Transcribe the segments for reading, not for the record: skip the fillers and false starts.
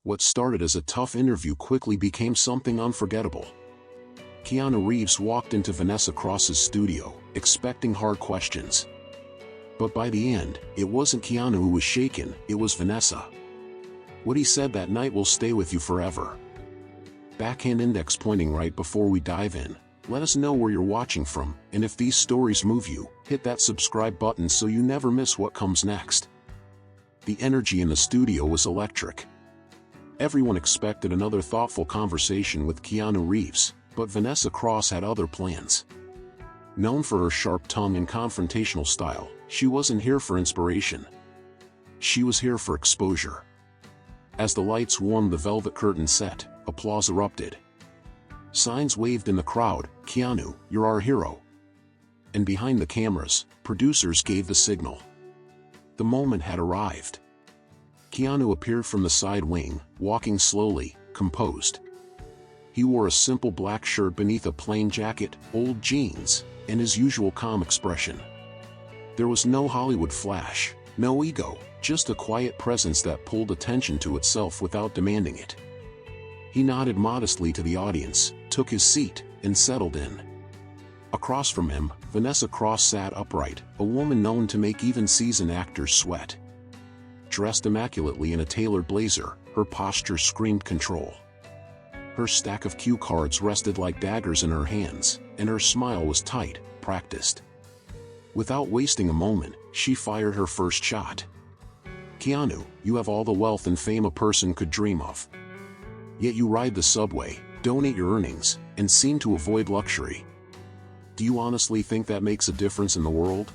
What started as a tough interview quickly became something unforgettable. Keanu Reeves walked into Vanessa Cross's studio, expecting hard questions. But by the end, it wasn't Keanu who was shaken, it was Vanessa. What he said that night will stay with you forever. Backhand index pointing right before we dive in. Let us know where you're watching from, and if these stories move you, hit that subscribe button so you never miss what comes next. The energy in the studio was electric. Everyone expected another thoughtful conversation with Keanu Reeves, but Vanessa Cross had other plans. Known for her sharp tongue and confrontational style, she wasn't here for inspiration. She was here for exposure. As the lights warmed, the velvet curtain set, applause erupted. Signs waved in the crowd, "Keanu, you're our hero." And behind the cameras, producers gave the signal. The moment had arrived. Keanu appeared from the side wing, walking slowly, composed. He wore a simple black shirt beneath a plain jacket, old jeans, and his usual calm expression. There was no Hollywood flash, no ego, just a quiet presence that pulled attention to itself without demanding it. He nodded modestly to the audience, took his seat, and settled in. Across from him, Vanessa Cross sat upright, a woman known to make even seasoned actors sweat. Dressed immaculately in a tailored blazer, her posture screamed control. Her stack of cue cards rested like daggers in her hands, and her smile was tight, practiced. Without wasting a moment, she fired her first shot. "Keanu, you have all the wealth and fame a person could dream of. Yet you ride the subway, donate your earnings, and seem to avoid luxury. Do you honestly think that makes a difference in the world?"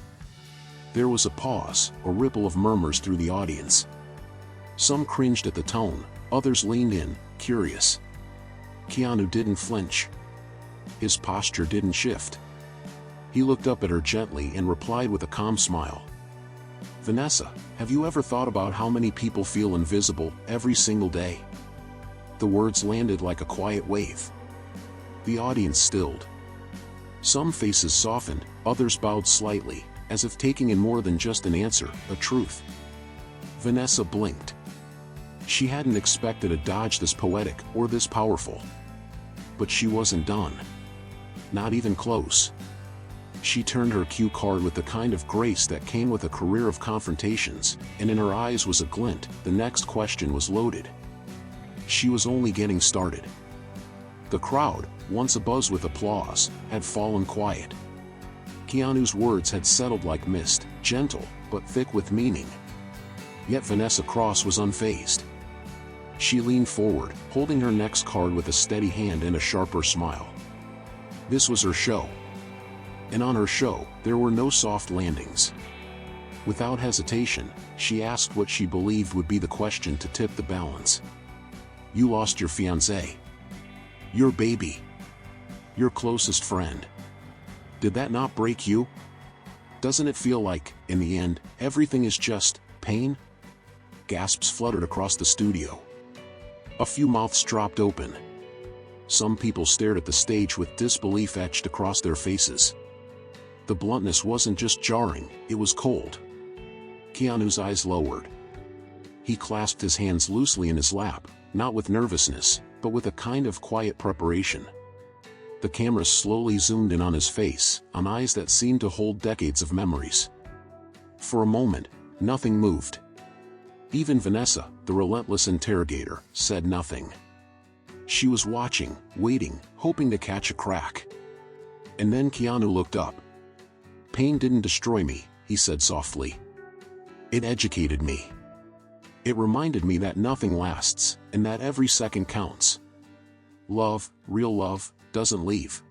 There was a pause, a ripple of murmurs through the audience. Some cringed at the tone, others leaned in, curious. Keanu didn't flinch. His posture didn't shift. He looked up at her gently and replied with a calm smile. "Vanessa, have you ever thought about how many people feel invisible every single day?" The words landed like a quiet wave. The audience stilled. Some faces softened, others bowed slightly, as if taking in more than just an answer, a truth. Vanessa blinked. She hadn't expected a dodge this poetic or this powerful. But she wasn't done. Not even close. She turned her cue card with the kind of grace that came with a career of confrontations, and in her eyes was a glint. The next question was loaded. She was only getting started. The crowd, once abuzz with applause, had fallen quiet. Keanu's words had settled like mist, gentle, but thick with meaning. Yet Vanessa Cross was unfazed. She leaned forward, holding her next card with a steady hand and a sharper smile. This was her show. And on her show, there were no soft landings. Without hesitation, she asked what she believed would be the question to tip the balance. "You lost your fiancé. Your baby. Your closest friend. Did that not break you? Doesn't it feel like, in the end, everything is just pain?" Gasps fluttered across the studio. A few mouths dropped open. Some people stared at the stage with disbelief etched across their faces. The bluntness wasn't just jarring, it was cold. Keanu's eyes lowered. He clasped his hands loosely in his lap, not with nervousness, but with a kind of quiet preparation. The camera slowly zoomed in on his face, on eyes that seemed to hold decades of memories. For a moment, nothing moved. Even Vanessa, the relentless interrogator, said nothing. She was watching, waiting, hoping to catch a crack. And then Keanu looked up. "Pain didn't destroy me," he said softly. "It educated me. It reminded me that nothing lasts, and that every second counts. Love, real love, doesn't leave.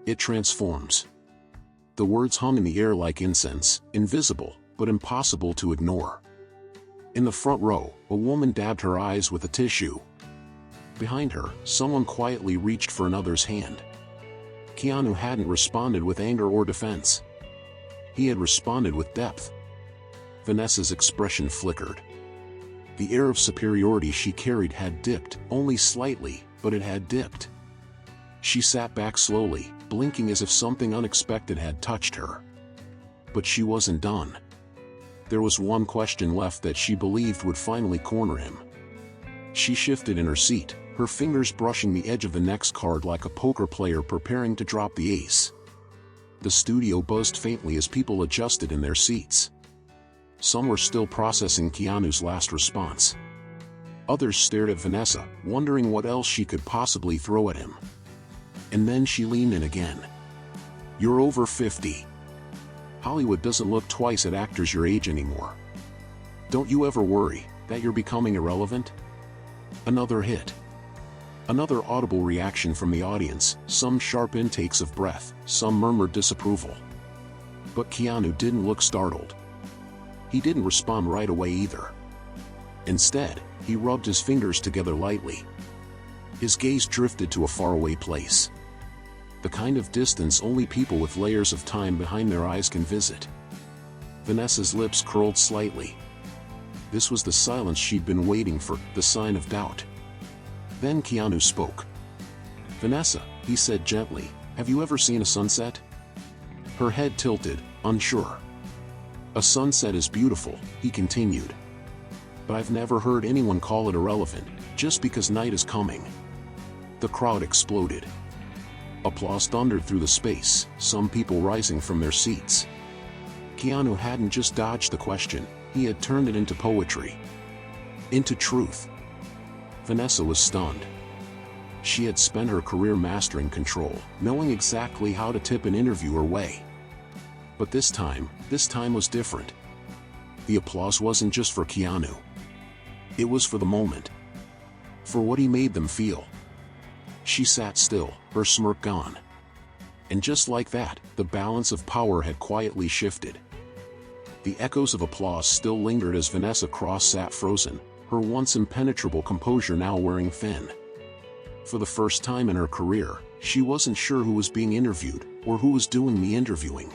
It transforms." The words hung in the air like incense, invisible, but impossible to ignore. In the front row, a woman dabbed her eyes with a tissue. Behind her, someone quietly reached for another's hand. Keanu hadn't responded with anger or defense. He had responded with depth. Vanessa's expression flickered. The air of superiority she carried had dipped, only slightly, but it had dipped. She sat back slowly, blinking as if something unexpected had touched her. But she wasn't done. There was one question left that she believed would finally corner him. She shifted in her seat, her fingers brushing the edge of the next card like a poker player preparing to drop the ace. The studio buzzed faintly as people adjusted in their seats. Some were still processing Keanu's last response. Others stared at Vanessa, wondering what else she could possibly throw at him. And then she leaned in again. "You're over 50. Hollywood doesn't look twice at actors your age anymore. Don't you ever worry that you're becoming irrelevant?" Another hit. Another audible reaction from the audience, some sharp intakes of breath, some murmured disapproval. But Keanu didn't look startled. He didn't respond right away either. Instead, he rubbed his fingers together lightly. His gaze drifted to a faraway place. The kind of distance only people with layers of time behind their eyes can visit. Vanessa's lips curled slightly. This was the silence she'd been waiting for, the sign of doubt. Then Keanu spoke. "Vanessa," he said gently, "have you ever seen a sunset?" Her head tilted, unsure. "A sunset is beautiful," he continued. "But I've never heard anyone call it irrelevant, just because night is coming." The crowd exploded. Applause thundered through the space, some people rising from their seats. Keanu hadn't just dodged the question, he had turned it into poetry. Into truth. Vanessa was stunned. She had spent her career mastering control, knowing exactly how to tip an interviewer way. But this time was different. The applause wasn't just for Keanu. It was for the moment. For what he made them feel. She sat still, her smirk gone. And just like that, the balance of power had quietly shifted. The echoes of applause still lingered as Vanessa Cross sat frozen, her once impenetrable composure now wearing thin. For the first time in her career, she wasn't sure who was being interviewed, or who was doing the interviewing.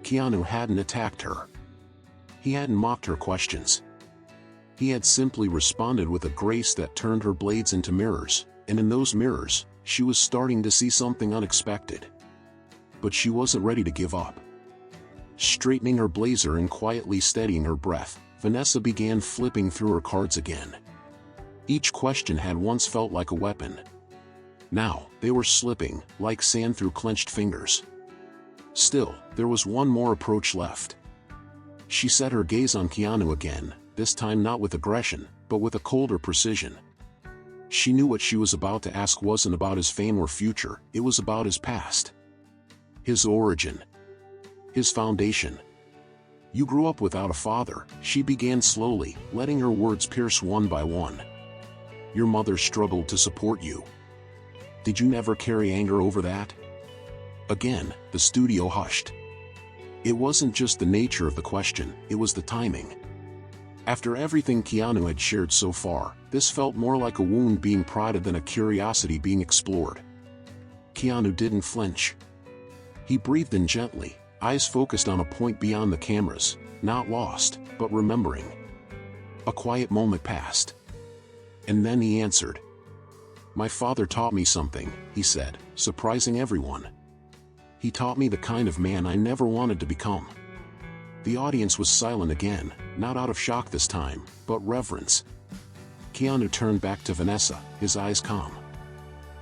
Keanu hadn't attacked her. He hadn't mocked her questions. He had simply responded with a grace that turned her blades into mirrors, and in those mirrors, she was starting to see something unexpected. But she wasn't ready to give up. Straightening her blazer and quietly steadying her breath, Vanessa began flipping through her cards again. Each question had once felt like a weapon. Now, they were slipping, like sand through clenched fingers. Still, there was one more approach left. She set her gaze on Keanu again, this time not with aggression, but with a colder precision. She knew what she was about to ask wasn't about his fame or future, it was about his past. His origin. His foundation. "You grew up without a father," she began slowly, letting her words pierce one by one. "Your mother struggled to support you. Did you never carry anger over that?" Again, the studio hushed. It wasn't just the nature of the question, it was the timing. After everything Keanu had shared so far, this felt more like a wound being prodded than a curiosity being explored. Keanu didn't flinch. He breathed in gently, eyes focused on a point beyond the cameras, not lost, but remembering. A quiet moment passed. And then he answered. "My father taught me something," he said, surprising everyone. "He taught me the kind of man I never wanted to become." The audience was silent again, not out of shock this time, but reverence. Keanu turned back to Vanessa, his eyes calm.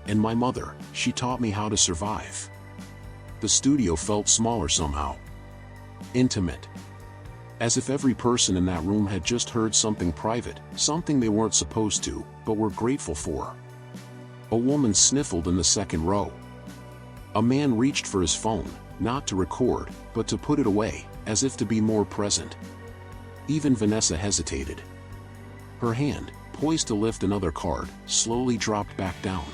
"And my mother, she taught me how to survive." The studio felt smaller somehow. Intimate. As if every person in that room had just heard something private, something they weren't supposed to, but were grateful for. A woman sniffled in the second row. A man reached for his phone, not to record, but to put it away, as if to be more present. Even Vanessa hesitated. Her hand, poised to lift another card, slowly dropped back down.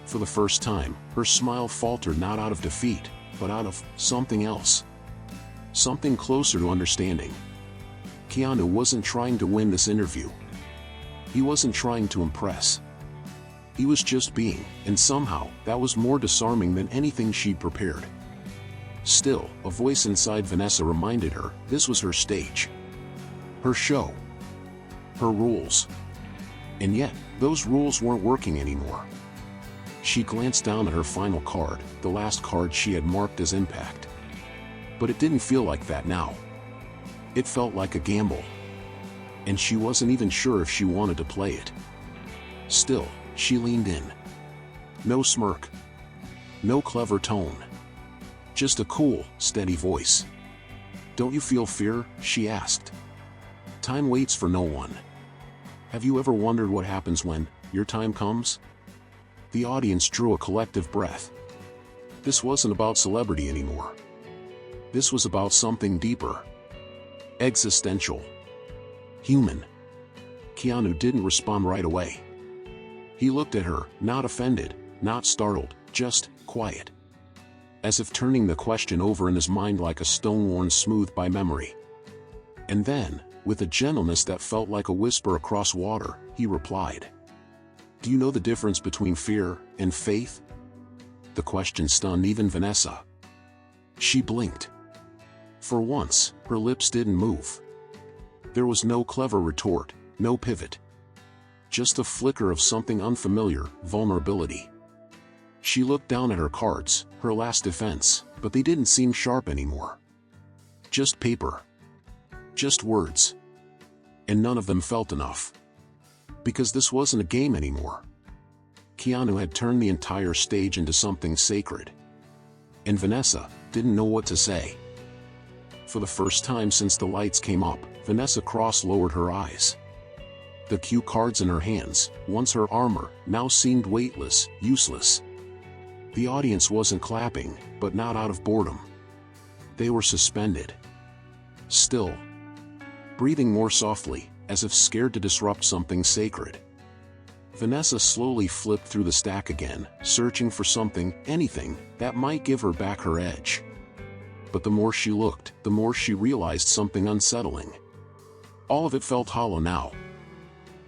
For the first time, her smile faltered not out of defeat, but out of something else. Something closer to understanding. Keanu wasn't trying to win this interview. He wasn't trying to impress. He was just being, and somehow, that was more disarming than anything she'd prepared. Still, a voice inside Vanessa reminded her, this was her stage. Her show. Her rules. And yet, those rules weren't working anymore. She glanced down at her final card, the last card she had marked as impact. But it didn't feel like that now. It felt like a gamble. and she wasn't even sure if she wanted to play it. Still, she leaned in. No smirk. No clever tone. Just a cool, steady voice. "Don't you feel fear?" she asked. "Time waits for no one. Have you ever wondered what happens when your time comes?" The audience drew a collective breath. This wasn't about celebrity anymore. This was about something deeper. Existential. Human. Keanu didn't respond right away. He looked at her, not offended, not startled, just quiet. As if turning the question over in his mind like a stone worn smooth by memory. And then, with a gentleness that felt like a whisper across water, he replied, "Do you know the difference between fear and faith?" The question stunned even Vanessa. She blinked. For once, her lips didn't move. There was no clever retort, no pivot. Just a flicker of something unfamiliar, vulnerability. She looked down at her cards, her last defense, but they didn't seem sharp anymore. Just paper. Just words. And none of them felt enough. Because this wasn't a game anymore. Keanu had turned the entire stage into something sacred. And Vanessa didn't know what to say. For the first time since the lights came up, Vanessa Cross lowered her eyes. The cue cards in her hands, once her armor, now seemed weightless, useless. The audience wasn't clapping, but not out of boredom. They were suspended. Still. Breathing more softly, as if scared to disrupt something sacred. Vanessa slowly flipped through the stack again, searching for something, anything, that might give her back her edge. But the more she looked, the more she realized something unsettling. All of it felt hollow now.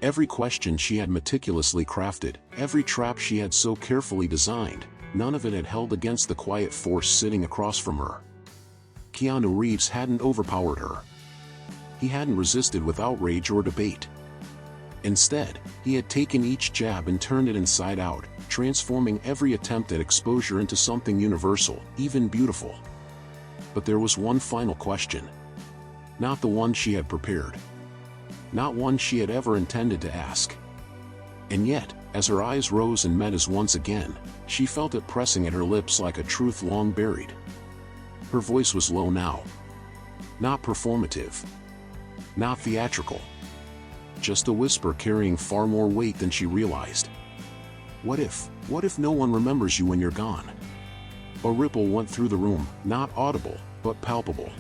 Every question she had meticulously crafted, every trap she had so carefully designed, none of it had held against the quiet force sitting across from her. Keanu Reeves hadn't overpowered her. He hadn't resisted with outrage or debate. Instead, he had taken each jab and turned it inside out, transforming every attempt at exposure into something universal, even beautiful. But there was one final question. Not the one she had prepared. Not one she had ever intended to ask. And yet, as her eyes rose and met his once again, she felt it pressing at her lips like a truth long buried. Her voice was low now. Not performative. Not theatrical. Just a whisper carrying far more weight than she realized. What if no one remembers you when you're gone? A ripple went through the room, not audible, but palpable.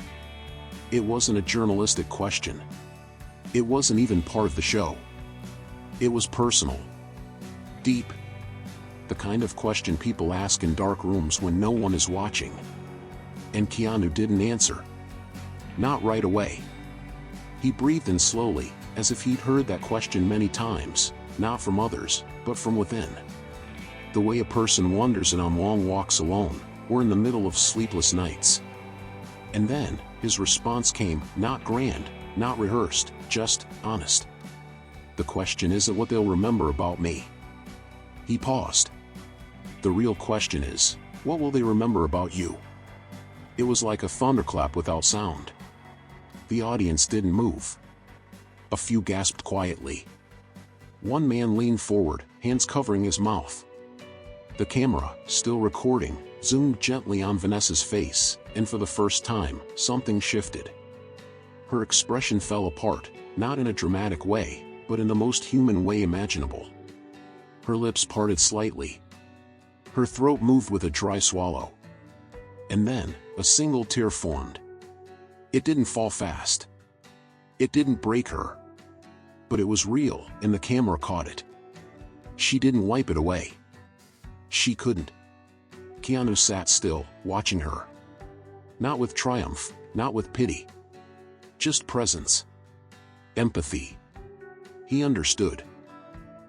It wasn't a journalistic question. It wasn't even part of the show. It was personal. Deep. The kind of question people ask in dark rooms when no one is watching. And Keanu didn't answer. Not right away. He breathed in slowly, as if he'd heard that question many times, not from others, but from within. The way a person wonders it on long walks alone, or in the middle of sleepless nights. And then, his response came, not grand, not rehearsed, just honest. The question isn't what they'll remember about me. He paused. The real question is, what will they remember about you? It was like a thunderclap without sound. The audience didn't move. A few gasped quietly. One man leaned forward, hands covering his mouth. The camera, still recording, zoomed gently on Vanessa's face, and for the first time, something shifted. Her expression fell apart, not in a dramatic way, but in the most human way imaginable. Her lips parted slightly. Her throat moved with a dry swallow. And then, a single tear formed. It didn't fall fast. It didn't break her. But it was real, and the camera caught it. She didn't wipe it away. She couldn't. Keanu sat still, watching her. Not with triumph, not with pity. Just presence. Empathy. He understood.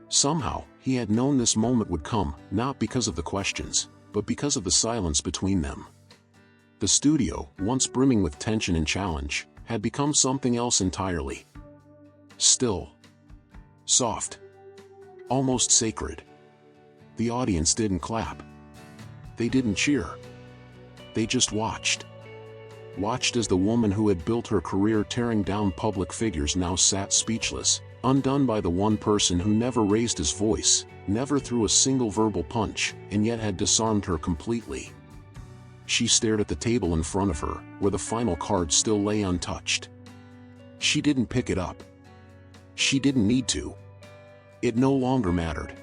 Somehow, he had known this moment would come, not because of the questions, but because of the silence between them. The studio, once brimming with tension and challenge, had become something else entirely. Still. Soft. Almost sacred. The audience didn't clap. They didn't cheer. They just watched. watched as the woman who had built her career tearing down public figures now sat speechless, undone by the one person who never raised his voice, never threw a single verbal punch, and yet had disarmed her completely. She stared at the table in front of her, where the final card still lay untouched. She didn't pick it up. She didn't need to. It no longer mattered.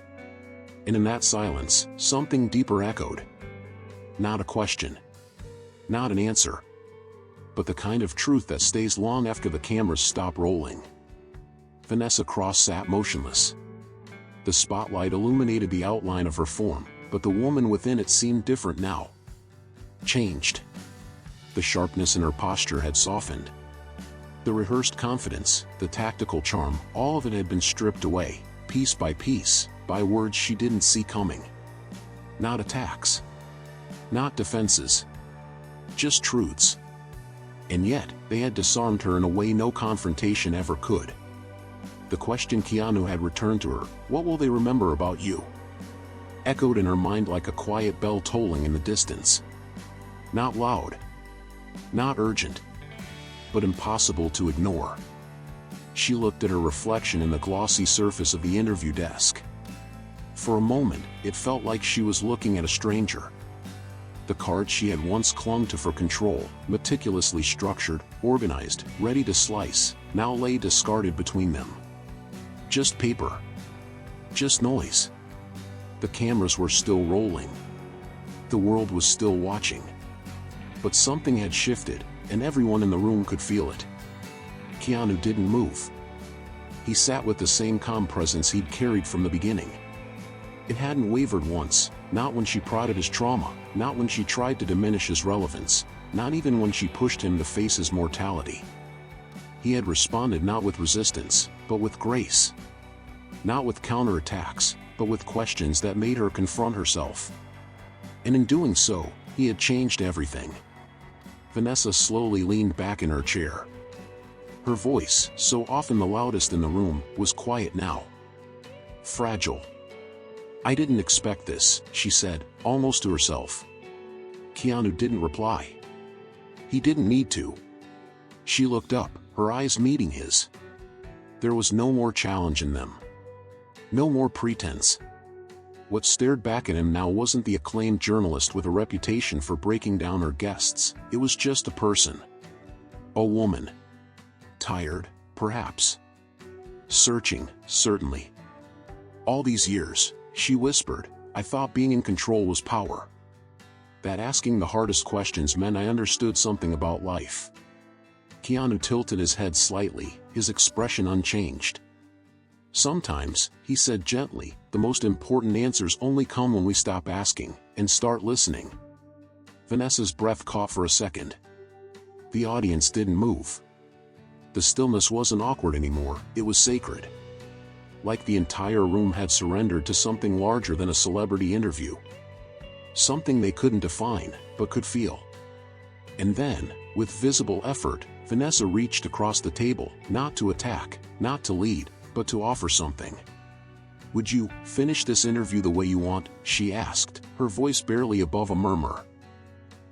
And in that silence, something deeper echoed. Not a question. Not an answer. But the kind of truth that stays long after the cameras stop rolling. Vanessa Cross sat motionless. The spotlight illuminated the outline of her form, but the woman within it seemed different now. Changed. The sharpness in her posture had softened. The rehearsed confidence, the tactical charm, all of it had been stripped away, piece by piece, by words she didn't see coming. Not attacks. Not defenses. Just truths. And yet, they had disarmed her in a way no confrontation ever could. The question Keanu had returned to her, "What will they remember about you?" echoed in her mind like a quiet bell tolling in the distance. Not loud. Not urgent. But impossible to ignore. She looked at her reflection in the glossy surface of the interview desk. For a moment, it felt like she was looking at a stranger. The cards she had once clung to for control, meticulously structured, organized, ready to slice, now lay discarded between them. Just paper. Just noise. The cameras were still rolling. The world was still watching. But something had shifted, and everyone in the room could feel it. Keanu didn't move. He sat with the same calm presence he'd carried from the beginning. It hadn't wavered once, not when she prodded his trauma, not when she tried to diminish his relevance, not even when she pushed him to face his mortality. He had responded not with resistance, but with grace. Not with counterattacks, but with questions that made her confront herself. And in doing so, he had changed everything. Vanessa slowly leaned back in her chair. Her voice, so often the loudest in the room, was quiet now. Fragile. "I didn't expect this," she said, almost to herself. Keanu didn't reply. He didn't need to. She looked up, her eyes meeting his. There was no more challenge in them. No more pretense. What stared back at him now wasn't the acclaimed journalist with a reputation for breaking down her guests, it was just a person. A woman. Tired, perhaps. Searching, certainly. "All these years," she whispered, "I thought being in control was power. That asking the hardest questions meant I understood something about life." Keanu tilted his head slightly, his expression unchanged. "Sometimes," he said gently, "the most important answers only come when we stop asking, and start listening." Vanessa's breath caught for a second. The audience didn't move. The stillness wasn't awkward anymore, it was sacred. Like the entire room had surrendered to something larger than a celebrity interview. Something they couldn't define, but could feel. And then, with visible effort, Vanessa reached across the table, not to attack, not to lead, but to offer something. "Would you finish this interview the way you want?" she asked, her voice barely above a murmur.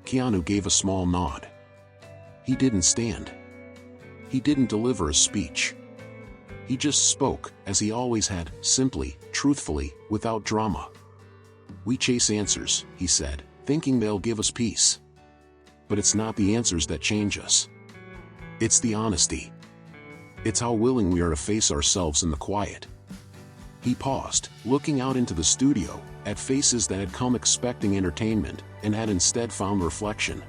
Keanu gave a small nod. He didn't stand. He didn't deliver a speech. He just spoke, as he always had, simply, truthfully, without drama. "We chase answers," he said, "thinking they'll give us peace. But it's not the answers that change us. It's the honesty. It's how willing we are to face ourselves in the quiet." He paused, looking out into the studio, at faces that had come expecting entertainment, and had instead found reflection.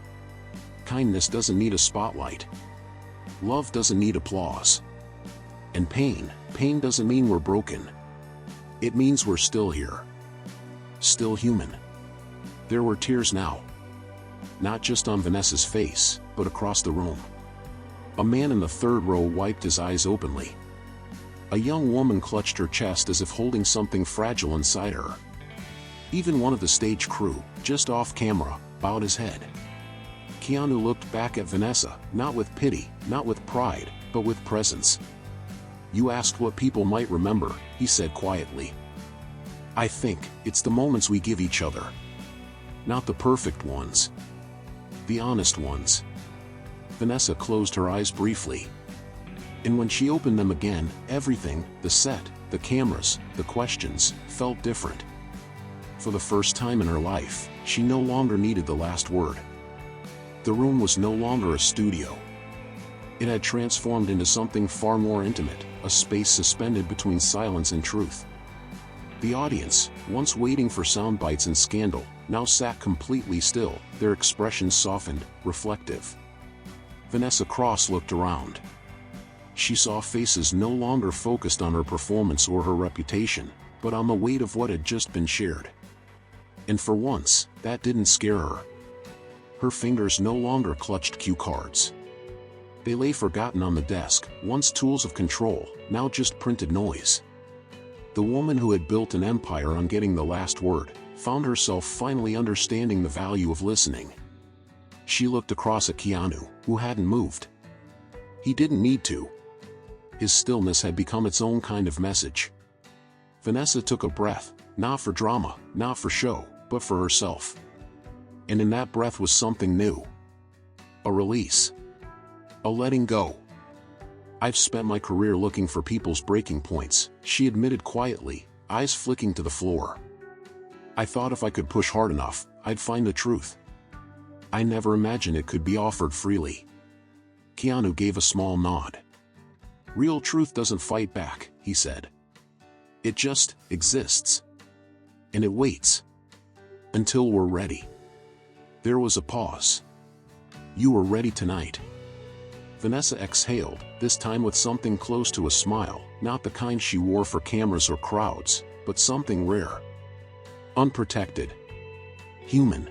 Kindness doesn't need a spotlight. Love doesn't need applause. And pain doesn't mean we're broken. It means we're still here. Still human. There were tears now. Not just on Vanessa's face, but across the room. A man in the third row wiped his eyes openly. A young woman clutched her chest as if holding something fragile inside her. Even one of the stage crew, just off camera, bowed his head. Keanu looked back at Vanessa, not with pity, not with pride, but with presence. "You asked what people might remember," he said quietly. "I think it's the moments we give each other. Not the perfect ones. The honest ones. Vanessa closed her eyes briefly. And when she opened them again, everything, the set, the cameras, the questions, felt different. For the first time in her life, she no longer needed the last word. The room was no longer a studio. It had transformed into something far more intimate, a space suspended between silence and truth. The audience, once waiting for sound bites and scandal, now sat completely still, their expressions softened, reflective. Vanessa Cross looked around. She saw faces no longer focused on her performance or her reputation, but on the weight of what had just been shared. And for once, that didn't scare her. Her fingers no longer clutched cue cards. They lay forgotten on the desk, once tools of control, now just printed noise. The woman who had built an empire on getting the last word, found herself finally understanding the value of listening. She looked across at Keanu, who hadn't moved. He didn't need to. His stillness had become its own kind of message. Vanessa took a breath, not for drama, not for show, but for herself. And in that breath was something new. A release. A letting go. I've spent my career looking for people's breaking points, she admitted quietly, eyes flicking to the floor. I thought if I could push hard enough, I'd find the truth. I never imagined it could be offered freely. Keanu gave a small nod. Real truth doesn't fight back, he said. It just exists. And it waits. Until we're ready. There was a pause. You were ready tonight. Vanessa exhaled, this time with something close to a smile, not the kind she wore for cameras or crowds, but something rare. Unprotected. Human.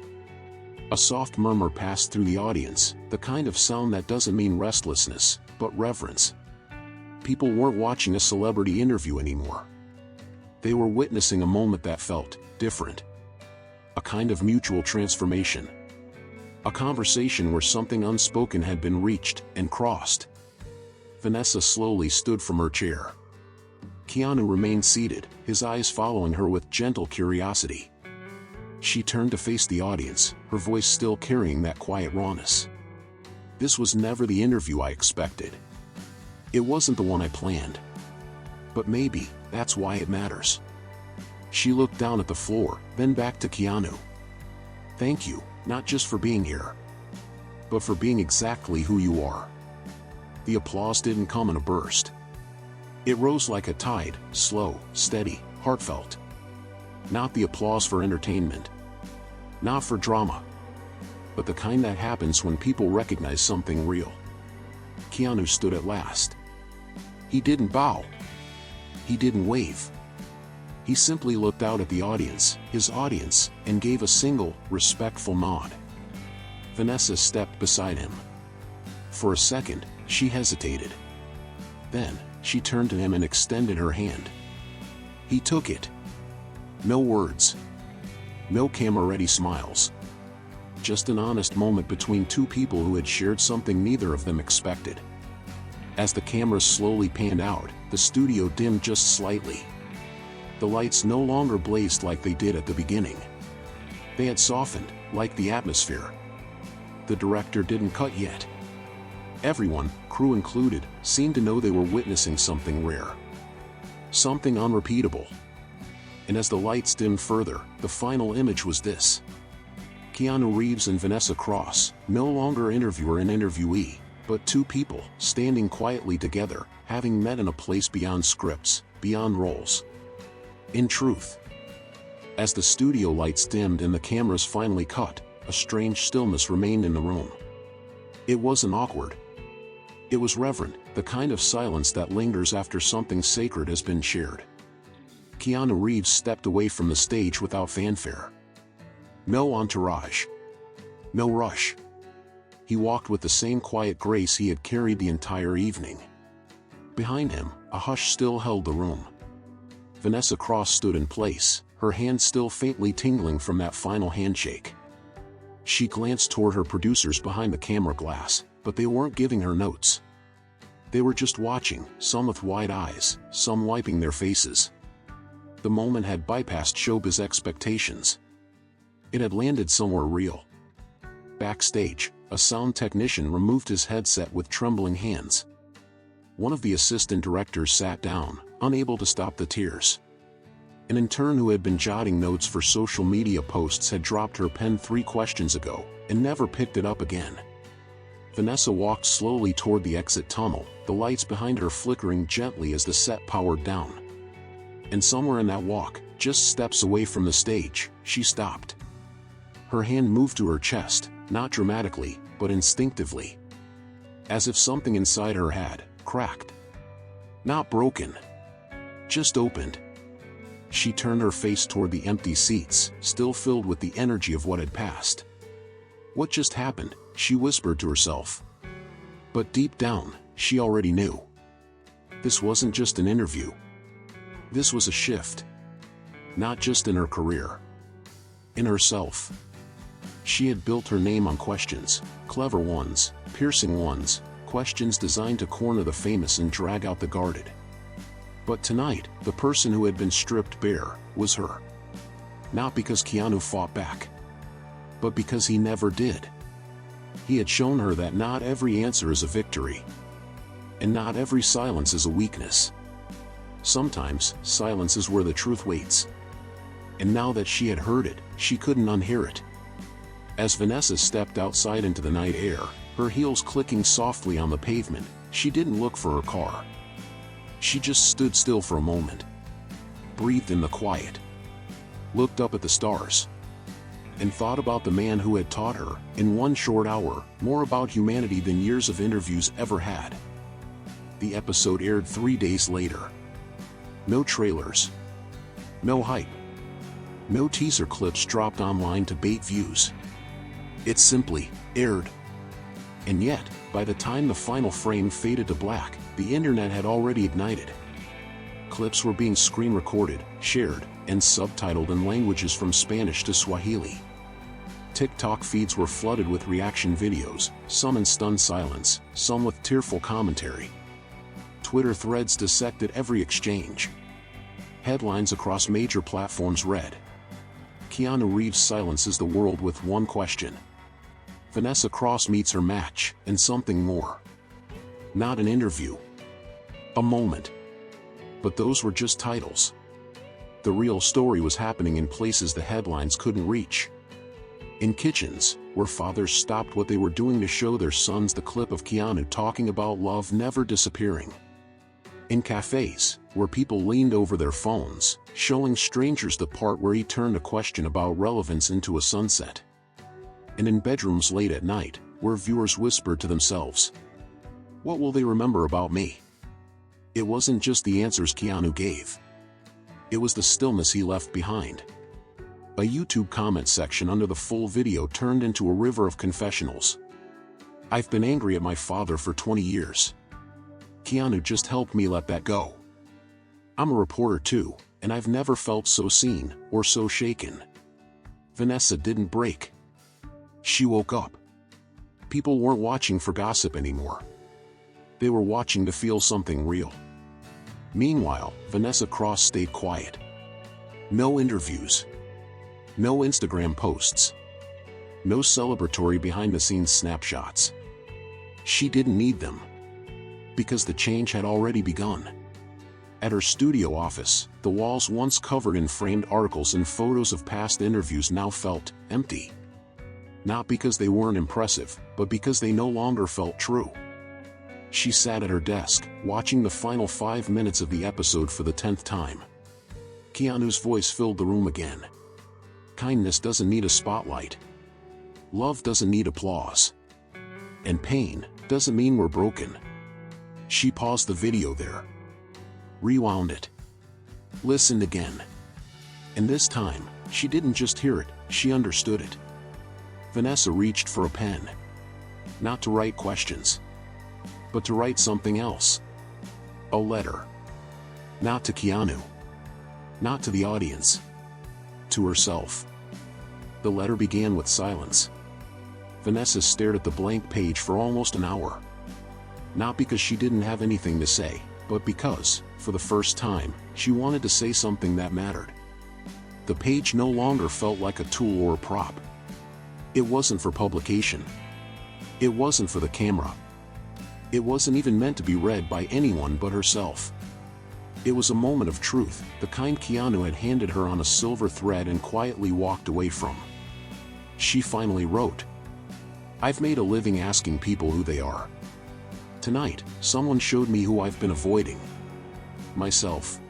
A soft murmur passed through the audience, the kind of sound that doesn't mean restlessness, but reverence. People weren't watching a celebrity interview anymore. They were witnessing a moment that felt different. A kind of mutual transformation. A conversation where something unspoken had been reached and crossed. Vanessa slowly stood from her chair. Keanu remained seated, his eyes following her with gentle curiosity. She turned to face the audience, her voice still carrying that quiet rawness. This was never the interview I expected. It wasn't the one I planned. But maybe, that's why it matters. She looked down at the floor, then back to Keanu. Thank you, not just for being here, but for being exactly who you are. The applause didn't come in a burst. It rose like a tide, slow, steady, heartfelt. Not the applause for entertainment. Not for drama. But the kind that happens when people recognize something real. Keanu stood at last. He didn't bow. He didn't wave. He simply looked out at the audience, his audience, and gave a single, respectful nod. Vanessa stepped beside him. For a second, she hesitated. Then, she turned to him and extended her hand. He took it. No words. No camera-ready smiles. Just an honest moment between two people who had shared something neither of them expected. As the cameras slowly panned out, the studio dimmed just slightly. The lights no longer blazed like they did at the beginning. They had softened, like the atmosphere. The director didn't cut yet. Everyone, crew included, seemed to know they were witnessing something rare. Something unrepeatable. And as the lights dimmed further, the final image was this. Keanu Reeves and Vanessa Cross, no longer interviewer and interviewee, but two people, standing quietly together, having met in a place beyond scripts, beyond roles. In truth, as the studio lights dimmed and the cameras finally cut, a strange stillness remained in the room. It wasn't awkward. It was reverent, the kind of silence that lingers after something sacred has been shared. Keanu Reeves stepped away from the stage without fanfare. No entourage. No rush. He walked with the same quiet grace he had carried the entire evening. Behind him, a hush still held the room. Vanessa Cross stood in place, her hand still faintly tingling from that final handshake. She glanced toward her producers behind the camera glass, but they weren't giving her notes. They were just watching, some with wide eyes, some wiping their faces. The moment had bypassed showbiz expectations. It had landed somewhere real. Backstage, a sound technician removed his headset with trembling hands. One of the assistant directors sat down, unable to stop the tears. An intern who had been jotting notes for social media posts had dropped her pen 3 questions ago, and never picked it up again. Vanessa walked slowly toward the exit tunnel, the lights behind her flickering gently as the set powered down. And somewhere in that walk, just steps away from the stage, she stopped. Her hand moved to her chest, not dramatically, but instinctively. As if something inside her had cracked. Not broken. Just opened. She turned her face toward the empty seats, still filled with the energy of what had passed. What just happened? She whispered to herself. But deep down, she already knew. This wasn't just an interview. This was a shift. Not just in her career. In herself. She had built her name on questions, clever ones, piercing ones, questions designed to corner the famous and drag out the guarded. But tonight, the person who had been stripped bare was her. Not because Keanu fought back, but because he never did. He had shown her that not every answer is a victory, and not every silence is a weakness. Sometimes, silence is where the truth waits. And now that she had heard it, she couldn't unhear it. As Vanessa stepped outside into the night air, her heels clicking softly on the pavement, she didn't look for her car. She just stood still for a moment, breathed in the quiet, looked up at the stars, and thought about the man who had taught her, in one short hour, more about humanity than years of interviews ever had. The episode aired 3 days later. No trailers. No hype. No teaser clips dropped online to bait views. It simply aired. And yet, by the time the final frame faded to black, the internet had already ignited. Clips were being screen recorded, shared, and subtitled in languages from Spanish to Swahili. TikTok feeds were flooded with reaction videos, some in stunned silence, some with tearful commentary. Twitter threads dissected every exchange. Headlines across major platforms read, "Keanu Reeves silences the world with one question." Vanessa Cross meets her match, and something more. Not an interview. A moment. But those were just titles. The real story was happening in places the headlines couldn't reach. In kitchens, where fathers stopped what they were doing to show their sons the clip of Keanu talking about love never disappearing. In cafes, where people leaned over their phones, showing strangers the part where he turned a question about relevance into a sunset. And in bedrooms late at night, where viewers whispered to themselves, "What will they remember about me?" It wasn't just the answers Keanu gave. It was the stillness he left behind. A YouTube comment section under the full video turned into a river of confessionals. "I've been angry at my father for 20 years. Keanu just helped me let that go. I'm a reporter too, and I've never felt so seen, or so shaken." Vanessa didn't break. She woke up. People weren't watching for gossip anymore. They were watching to feel something real. Meanwhile, Vanessa Cross stayed quiet. No interviews. No Instagram posts. No celebratory behind-the-scenes snapshots. She didn't need them. Because the change had already begun. At her studio office, the walls once covered in framed articles and photos of past interviews now felt empty. Not because they weren't impressive, but because they no longer felt true. She sat at her desk, watching the final 5 minutes of the episode for the 10th time. Keanu's voice filled the room again. Kindness doesn't need a spotlight. Love doesn't need applause. And pain doesn't mean we're broken. She paused the video there. Rewound it. Listened again. And this time, she didn't just hear it, she understood it. Vanessa reached for a pen. Not to write questions, but to write something else. A letter. Not to Keanu. Not to the audience. To herself. The letter began with silence. Vanessa stared at the blank page for almost an hour. Not because she didn't have anything to say, but because, for the first time, she wanted to say something that mattered. The page no longer felt like a tool or a prop. It wasn't for publication. It wasn't for the camera. It wasn't even meant to be read by anyone but herself. It was a moment of truth, the kind Keanu had handed her on a silver thread and quietly walked away from. She finally wrote, "I've made a living asking people who they are. Tonight, someone showed me who I've been avoiding. Myself."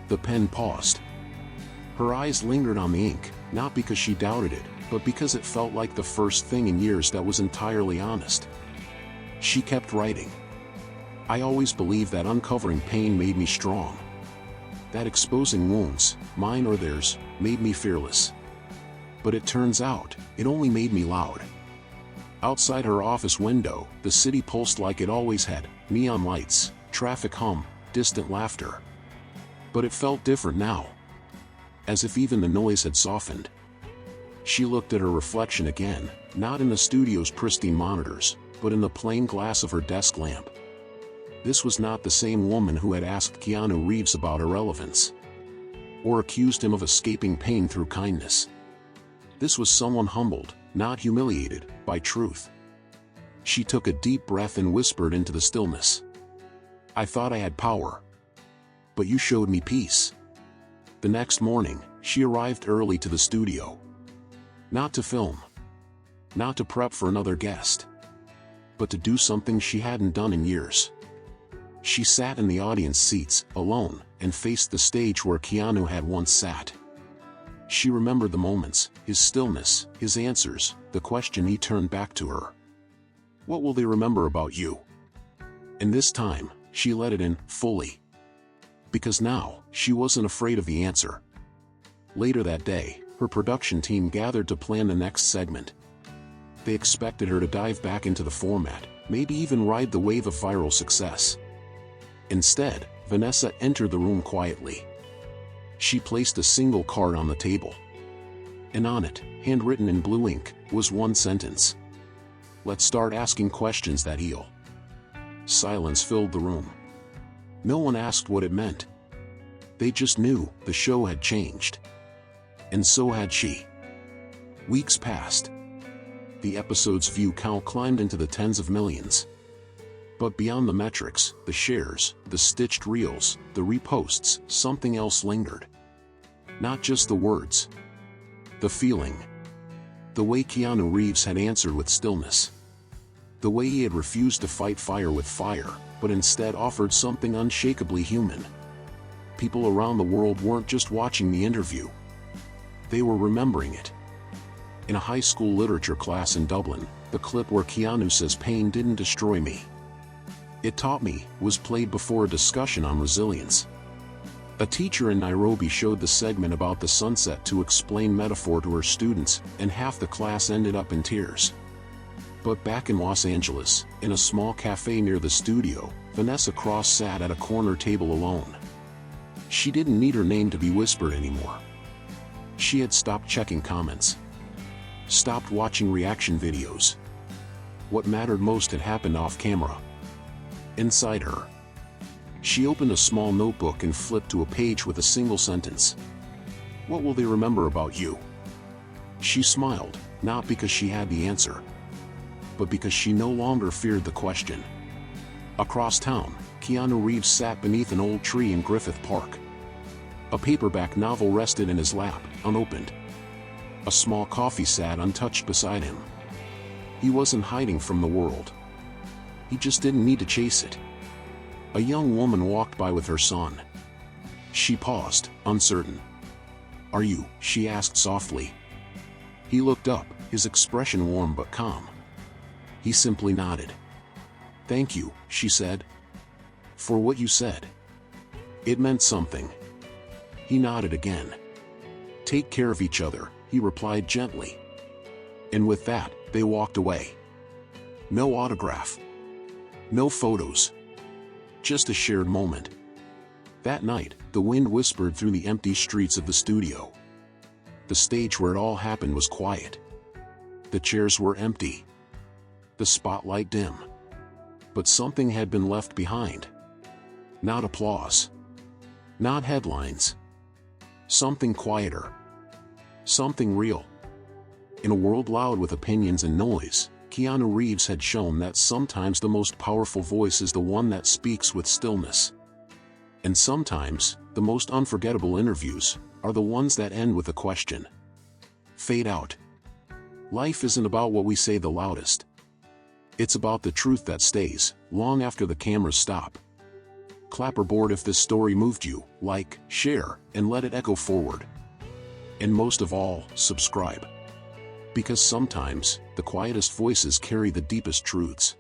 The pen paused. Her eyes lingered on the ink, not because she doubted it, but because it felt like the first thing in years that was entirely honest. She kept writing. "I always believed that uncovering pain made me strong. That exposing wounds, mine or theirs, made me fearless. But it turns out, it only made me loud." Outside her office window, the city pulsed like it always had, neon lights, traffic hum, distant laughter. But it felt different now. As if even the noise had softened. She looked at her reflection again, not in the studio's pristine monitors, but in the plain glass of her desk lamp. This was not the same woman who had asked Keanu Reeves about irrelevance, or accused him of escaping pain through kindness. This was someone humbled, not humiliated, by truth. She took a deep breath and whispered into the stillness. "I thought I had power. But you showed me peace." The next morning, she arrived early to the studio. Not to film. Not to prep for another guest. But to do something she hadn't done in years. She sat in the audience seats, alone, and faced the stage where Keanu had once sat. She remembered the moments, his stillness, his answers, the question he turned back to her. "What will they remember about you?" And this time, she let it in, fully. Because now, she wasn't afraid of the answer. Later that day, her production team gathered to plan the next segment. They expected her to dive back into the format, maybe even ride the wave of viral success. Instead, Vanessa entered the room quietly. She placed a single card on the table. And on it, handwritten in blue ink, was one sentence. "Let's start asking questions that heal." Silence filled the room. No one asked what it meant. They just knew the show had changed. And so had she. Weeks passed. The episode's view count climbed into the tens of millions. But beyond the metrics, the shares, the stitched reels, the reposts, something else lingered. Not just the words. The feeling. The way Keanu Reeves had answered with stillness. The way he had refused to fight fire with fire, but instead offered something unshakably human. People around the world weren't just watching the interview. They were remembering it. In a high school literature class in Dublin, the clip where Keanu says "pain didn't destroy me. It taught me" was played before a discussion on resilience. A teacher in Nairobi showed the segment about the sunset to explain metaphor to her students, and half the class ended up in tears. But back in Los Angeles, in a small cafe near the studio, Vanessa Cross sat at a corner table alone. She didn't need her name to be whispered anymore. She had stopped checking comments. Stopped watching reaction videos. What mattered most had happened off camera. Inside her. She opened a small notebook and flipped to a page with a single sentence. "What will they remember about you?" She smiled, not because she had the answer, but because she no longer feared the question. Across town, Keanu Reeves sat beneath an old tree in Griffith Park. A paperback novel rested in his lap, unopened. A small coffee sat untouched beside him. He wasn't hiding from the world. He just didn't need to chase it. A young woman walked by with her son. She paused, uncertain. "Are you?" she asked softly. He looked up, his expression warm but calm. He simply nodded. "Thank you," she said. "For what you said. It meant something." He nodded again. "Take care of each other," he replied gently. And with that, they walked away. No autograph. No photos. Just a shared moment. That night, the wind whispered through the empty streets of the studio. The stage where it all happened was quiet. The chairs were empty. The spotlight dim. But something had been left behind. Not applause. Not headlines. Something quieter. Something real. In a world loud with opinions and noise, Keanu Reeves had shown that sometimes the most powerful voice is the one that speaks with stillness. And sometimes, the most unforgettable interviews are the ones that end with a question. Fade out. Life isn't about what we say the loudest. It's about the truth that stays, long after the cameras stop. Clapperboard if this story moved you, like, share, and let it echo forward. And most of all, subscribe. Because sometimes, the quietest voices carry the deepest truths.